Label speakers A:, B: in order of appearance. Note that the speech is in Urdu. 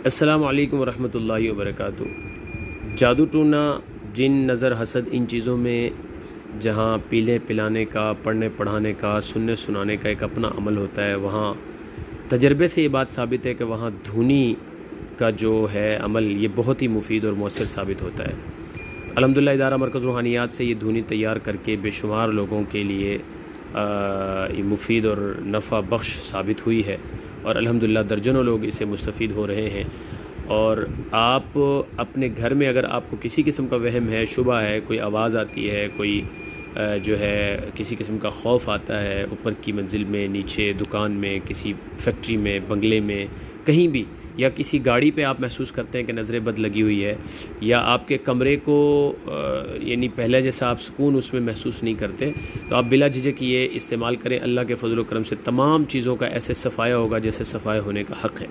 A: السلام علیکم ورحمۃ اللہ وبرکاتہ۔ جادو ٹونا، جن، نظر، حسد، ان چیزوں میں جہاں پینے پلانے کا، پڑھنے پڑھانے کا، سننے سنانے کا ایک اپنا عمل ہوتا ہے، وہاں تجربے سے یہ بات ثابت ہے کہ وہاں دھونی کا جو ہے عمل یہ بہت ہی مفید اور مؤثر ثابت ہوتا ہے۔ الحمدللہ ادارہ مرکز روحانیات سے یہ دھونی تیار کر کے بے شمار لوگوں کے لیے یہ مفید اور نفع بخش ثابت ہوئی ہے، اور الحمدللہ درجنوں لوگ اسے مستفید ہو رہے ہیں۔ اور آپ اپنے گھر میں اگر آپ کو کسی قسم کا وہم ہے، شبہ ہے، کوئی آواز آتی ہے، کوئی جو ہے کسی قسم کا خوف آتا ہے، اوپر کی منزل میں، نیچے دکان میں، کسی فیکٹری میں، بنگلے میں، کہیں بھی، یا کسی گاڑی پہ آپ محسوس کرتے ہیں کہ نظر بد لگی ہوئی ہے، یا آپ کے کمرے کو یعنی پہلے جیسا آپ سکون اس میں محسوس نہیں کرتے، تو آپ بلا جھجک یہ استعمال کریں۔ اللہ کے فضل و کرم سے تمام چیزوں کا ایسے صفایا ہوگا جیسے صفایا ہونے کا حق ہے۔